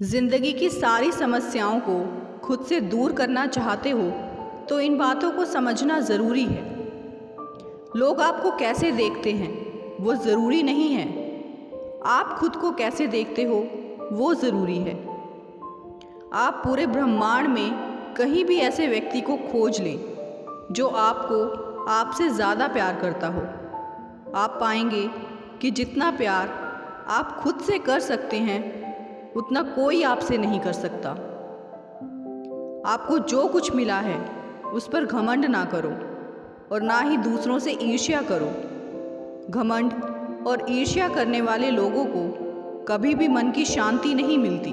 जिंदगी की सारी समस्याओं को खुद से दूर करना चाहते हो तो इन बातों को समझना ज़रूरी है। लोग आपको कैसे देखते हैं वो ज़रूरी नहीं है, आप खुद को कैसे देखते हो वो ज़रूरी है। आप पूरे ब्रह्मांड में कहीं भी ऐसे व्यक्ति को खोज लें जो आपको आपसे ज़्यादा प्यार करता हो। आप पाएंगे कि जितना प्यार आप खुद से कर सकते हैं उतना कोई आपसे नहीं कर सकता। आपको जो कुछ मिला है उस पर घमंड ना करो और ना ही दूसरों से ईर्ष्या करो। घमंड और ईर्ष्या करने वाले लोगों को कभी भी मन की शांति नहीं मिलती।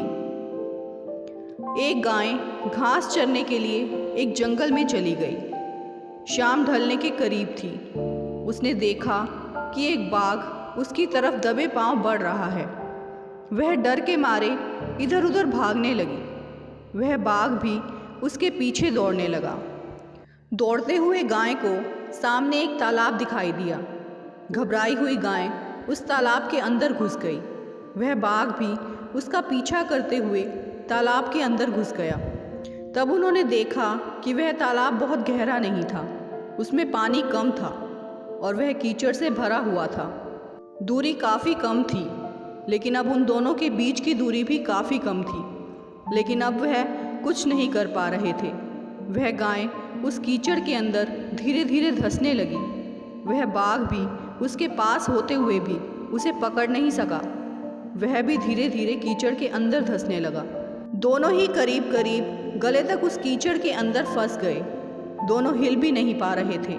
एक गाय घास चरने के लिए एक जंगल में चली गई। शाम ढलने के करीब थी। उसने देखा कि एक बाघ उसकी तरफ दबे पांव बढ़ रहा है। वह डर के मारे इधर उधर भागने लगी। वह बाघ भी उसके पीछे दौड़ने लगा। दौड़ते हुए गाय को सामने एक तालाब दिखाई दिया। घबराई हुई गाय उस तालाब के अंदर घुस गई। वह बाघ भी उसका पीछा करते हुए तालाब के अंदर घुस गया। तब उन्होंने देखा कि वह तालाब बहुत गहरा नहीं था, उसमें पानी कम था और वह कीचड़ से भरा हुआ था। दूरी काफ़ी कम थी, लेकिन अब उन दोनों के बीच की दूरी भी काफ़ी कम थी। लेकिन अब वह कुछ नहीं कर पा रहे थे। वह गाय उस कीचड़ के अंदर धीरे धीरे धंसने लगी। वह बाघ भी उसके पास होते हुए भी उसे पकड़ नहीं सका। वह भी धीरे धीरे कीचड़ के अंदर धंसने लगा। दोनों ही करीब करीब गले तक उस कीचड़ के अंदर फंस गए। दोनों हिल भी नहीं पा रहे थे।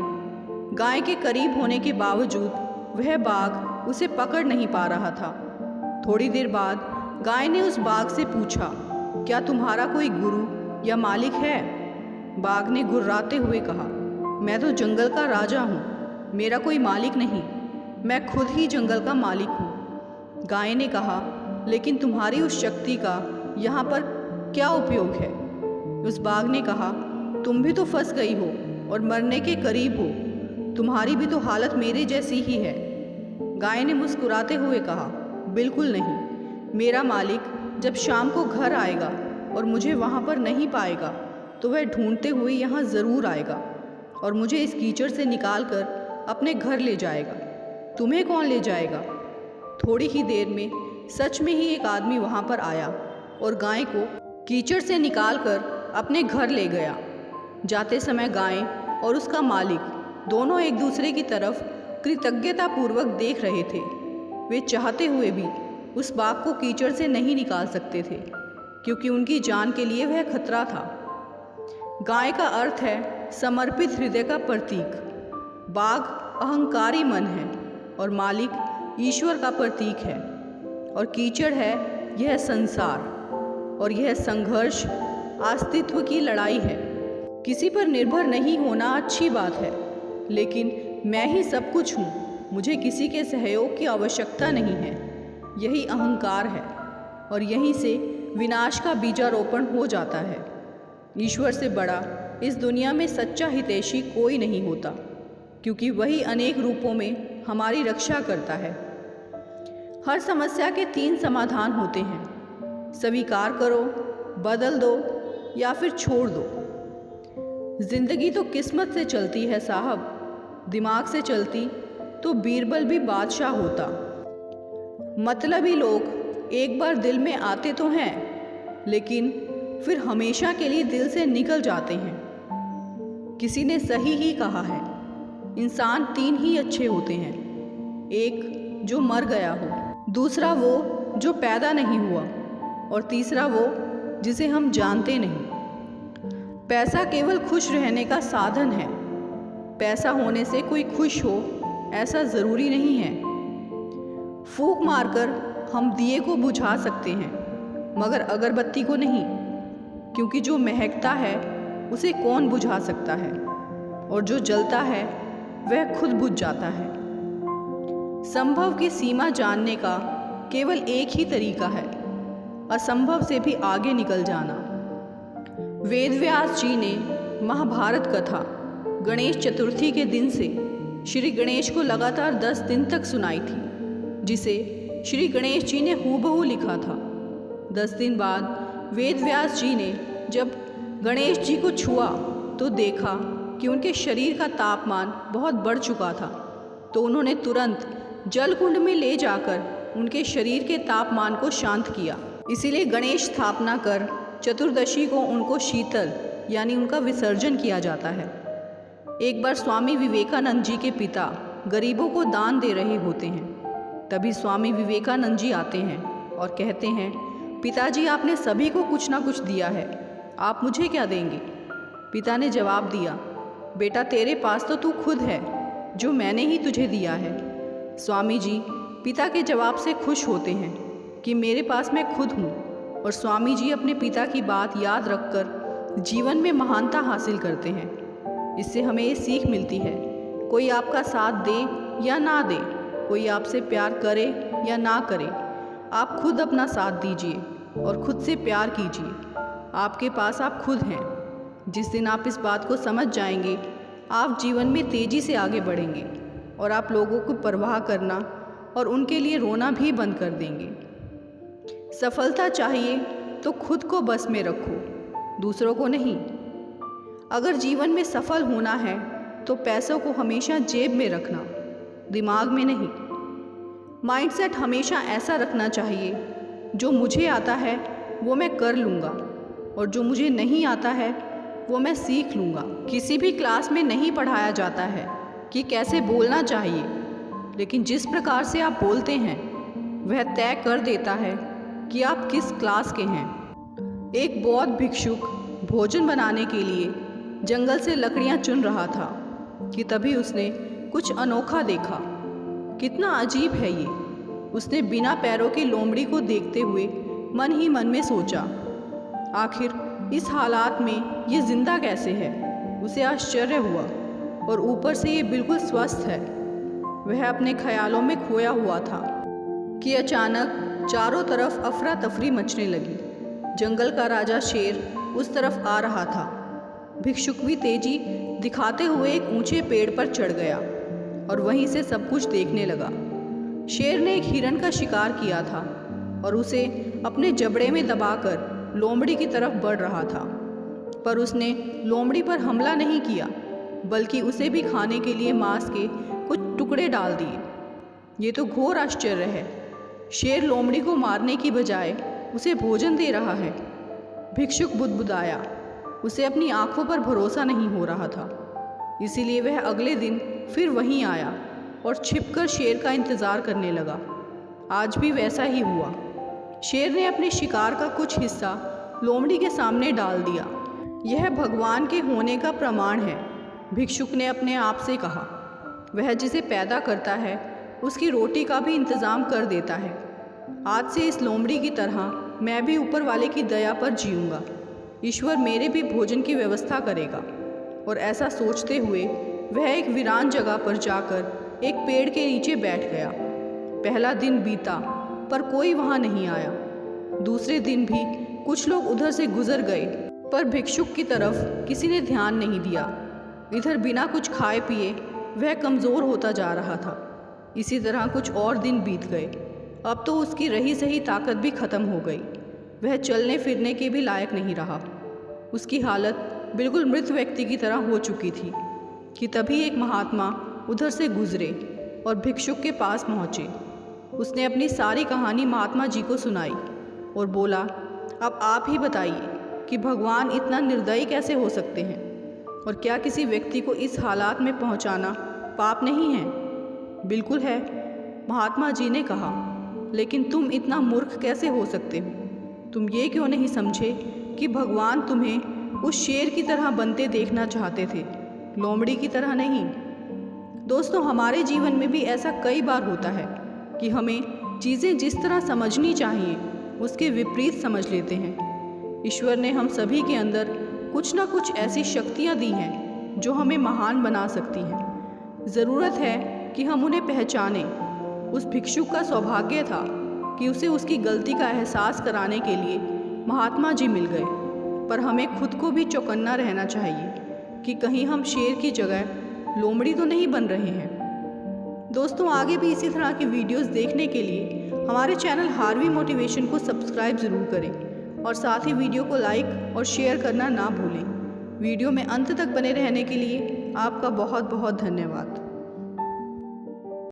गाय के करीब होने के बावजूद वह बाघ उसे पकड़ नहीं पा रहा था। थोड़ी देर बाद गाय ने उस बाघ से पूछा, क्या तुम्हारा कोई गुरु या मालिक है? बाघ ने गुर्राते हुए कहा, मैं तो जंगल का राजा हूँ, मेरा कोई मालिक नहीं, मैं खुद ही जंगल का मालिक हूँ। गाय ने कहा, लेकिन तुम्हारी उस शक्ति का यहाँ पर क्या उपयोग है? उस बाघ ने कहा, तुम भी तो फंस गई हो और मरने के करीब हो, तुम्हारी भी तो हालत मेरे जैसी ही है। गाय ने मुस्कुराते हुए कहा, बिल्कुल नहीं, मेरा मालिक जब शाम को घर आएगा और मुझे वहाँ पर नहीं पाएगा तो वह ढूंढते हुए यहाँ ज़रूर आएगा और मुझे इस कीचड़ से निकाल कर अपने घर ले जाएगा। तुम्हें कौन ले जाएगा? थोड़ी ही देर में सच में ही एक आदमी वहाँ पर आया और गाय को कीचड़ से निकाल कर अपने घर ले गया। जाते समय गाय और उसका मालिक दोनों एक दूसरे की तरफ कृतज्ञतापूर्वक देख रहे थे। वे चाहते हुए भी उस बाघ को कीचड़ से नहीं निकाल सकते थे, क्योंकि उनकी जान के लिए वह खतरा था। गाय का अर्थ है समर्पित हृदय का प्रतीक। बाघ अहंकारी मन है और मालिक ईश्वर का प्रतीक है। और कीचड़ है यह संसार, और यह संघर्ष अस्तित्व की लड़ाई है। किसी पर निर्भर नहीं होना अच्छी बात है, लेकिन मैं ही सब कुछ हूँ, मुझे किसी के सहयोग की आवश्यकता नहीं है, यही अहंकार है और यहीं से विनाश का बीजारोपण हो जाता है। ईश्वर से बड़ा इस दुनिया में सच्चा हितैषी कोई नहीं होता, क्योंकि वही अनेक रूपों में हमारी रक्षा करता है। हर समस्या के 3 समाधान होते हैं, स्वीकार करो, बदल दो या फिर छोड़ दो। जिंदगी तो किस्मत से चलती है साहब, दिमाग से चलती तो बीरबल भी बादशाह होता। मतलबी लोग एक बार दिल में आते तो हैं, लेकिन फिर हमेशा के लिए दिल से निकल जाते हैं। किसी ने सही ही कहा है, इंसान 3 ही अच्छे होते हैं, एक जो मर गया हो, दूसरा वो जो पैदा नहीं हुआ और तीसरा वो जिसे हम जानते नहीं। पैसा केवल खुश रहने का साधन है। पैसा होने से कोई खुश हो ऐसा ज़रूरी नहीं है। फूंक मारकर हम दिए को बुझा सकते हैं, मगर अगरबत्ती को नहीं, क्योंकि जो महकता है उसे कौन बुझा सकता है, और जो जलता है वह खुद बुझ जाता है। संभव की सीमा जानने का केवल एक ही तरीका है, असंभव से भी आगे निकल जाना। वेदव्यास जी ने महाभारत कथा गणेश चतुर्थी के दिन से श्री गणेश को लगातार 10 दिन तक सुनाई थी, जिसे श्री गणेश जी ने हूबहू लिखा था। 10 दिन बाद वेद व्यास जी ने जब गणेश जी को छुआ तो देखा कि उनके शरीर का तापमान बहुत बढ़ चुका था। तो उन्होंने तुरंत जल कुंड में ले जाकर उनके शरीर के तापमान को शांत किया। इसीलिए गणेश स्थापना कर चतुर्दशी को उनको शीतल यानी उनका विसर्जन किया जाता है। एक बार स्वामी विवेकानंद जी के पिता गरीबों को दान दे रहे होते हैं। तभी स्वामी विवेकानंद जी आते हैं और कहते हैं, पिताजी आपने सभी को कुछ ना कुछ दिया है, आप मुझे क्या देंगे? पिता ने जवाब दिया, बेटा तेरे पास तो तू खुद है, जो मैंने ही तुझे दिया है। स्वामी जी पिता के जवाब से खुश होते हैं कि मेरे पास मैं खुद हूँ, और स्वामी जी अपने पिता की बात याद रखकर जीवन में महानता हासिल करते हैं। इससे हमें ये सीख मिलती है, कोई आपका साथ दे या ना दे, कोई आपसे प्यार करे या ना करे, आप खुद अपना साथ दीजिए और खुद से प्यार कीजिए। आपके पास आप खुद हैं। जिस दिन आप इस बात को समझ जाएंगे, आप जीवन में तेज़ी से आगे बढ़ेंगे और आप लोगों को परवाह करना और उनके लिए रोना भी बंद कर देंगे। सफलता चाहिए तो खुद को बस में रखो, दूसरों को नहीं। अगर जीवन में सफल होना है तो पैसों को हमेशा जेब में रखना, दिमाग में नहीं। माइंडसेट हमेशा ऐसा रखना चाहिए, जो मुझे आता है वो मैं कर लूँगा और जो मुझे नहीं आता है वो मैं सीख लूँगा। किसी भी क्लास में नहीं पढ़ाया जाता है कि कैसे बोलना चाहिए, लेकिन जिस प्रकार से आप बोलते हैं वह तय कर देता है कि आप किस क्लास के हैं। एक बौद्ध भिक्षुक भोजन बनाने के लिए जंगल से लकड़ियाँ चुन रहा था कि तभी उसने कुछ अनोखा देखा। कितना अजीब है ये, उसने बिना पैरों की लोमड़ी को देखते हुए मन ही मन में सोचा, आखिर इस हालात में ये जिंदा कैसे है। उसे आश्चर्य हुआ और ऊपर से ये बिल्कुल स्वस्थ है। वह अपने ख्यालों में खोया हुआ था कि अचानक चारों तरफ अफरा तफरी मचने लगी। जंगल का राजा शेर उस तरफ आ रहा था। भिक्षुक भी तेजी दिखाते हुए एक ऊंचे पेड़ पर चढ़ गया और वहीं से सब कुछ देखने लगा। शेर ने एक हिरण का शिकार किया था और उसे अपने जबड़े में दबाकर लोमड़ी की तरफ बढ़ रहा था, पर उसने लोमड़ी पर हमला नहीं किया, बल्कि उसे भी खाने के लिए मांस के कुछ टुकड़े डाल दिए। ये तो घोर आश्चर्य है। शेर लोमड़ी को मारने की बजाय उसे भोजन दे रहा है। भिक्षुक बुदबुदाया। उसे अपनी आंखों पर भरोसा नहीं हो रहा था। इसीलिए वह अगले दिन फिर वहीं आया और छिपकर शेर का इंतज़ार करने लगा। आज भी वैसा ही हुआ। शेर ने अपने शिकार का कुछ हिस्सा लोमड़ी के सामने डाल दिया। यह भगवान के होने का प्रमाण है, भिक्षुक ने अपने आप से कहा। वह जिसे पैदा करता है उसकी रोटी का भी इंतज़ाम कर देता है। आज से इस लोमड़ी की तरह मैं भी ऊपर वाले की दया पर जीऊँगा। ईश्वर मेरे भी भोजन की व्यवस्था करेगा। और ऐसा सोचते हुए वह एक वीरान जगह पर जाकर एक पेड़ के नीचे बैठ गया। पहला दिन बीता पर कोई वहाँ नहीं आया। दूसरे दिन भी कुछ लोग उधर से गुजर गए, पर भिक्षुक की तरफ किसी ने ध्यान नहीं दिया। इधर बिना कुछ खाए पिए वह कमज़ोर होता जा रहा था। इसी तरह कुछ और दिन बीत गए। अब तो उसकी रही सही ताकत भी ख़त्म हो गई। वह चलने फिरने के भी लायक नहीं रहा। उसकी हालत बिल्कुल मृत व्यक्ति की तरह हो चुकी थी कि तभी एक महात्मा उधर से गुजरे और भिक्षुक के पास पहुँचे। उसने अपनी सारी कहानी महात्मा जी को सुनाई और बोला, अब आप ही बताइए कि भगवान इतना निर्दयी कैसे हो सकते हैं, और क्या किसी व्यक्ति को इस हालात में पहुंचाना पाप नहीं है? बिल्कुल है, महात्मा जी ने कहा, लेकिन तुम इतना मूर्ख कैसे हो सकते हो? तुम ये क्यों नहीं समझे कि भगवान तुम्हें उस शेर की तरह बनते देखना चाहते थे, लोमड़ी की तरह नहीं। दोस्तों, हमारे जीवन में भी ऐसा कई बार होता है कि हमें चीज़ें जिस तरह समझनी चाहिए उसके विपरीत समझ लेते हैं। ईश्वर ने हम सभी के अंदर कुछ ना कुछ ऐसी शक्तियाँ दी हैं जो हमें महान बना सकती हैं। ज़रूरत है कि हम उन्हें पहचानें। उस भिक्षुक का सौभाग्य था कि उसे उसकी गलती का एहसास कराने के लिए महात्मा जी मिल गए, पर हमें खुद को भी चौकन्ना रहना चाहिए कि कहीं हम शेर की जगह लोमड़ी तो नहीं बन रहे हैं। दोस्तों, आगे भी इसी तरह के वीडियोस देखने के लिए हमारे चैनल हार्वी मोटिवेशन को सब्सक्राइब ज़रूर करें और साथ ही वीडियो को लाइक और शेयर करना ना भूलें। वीडियो में अंत तक बने रहने के लिए आपका बहुत बहुत धन्यवाद।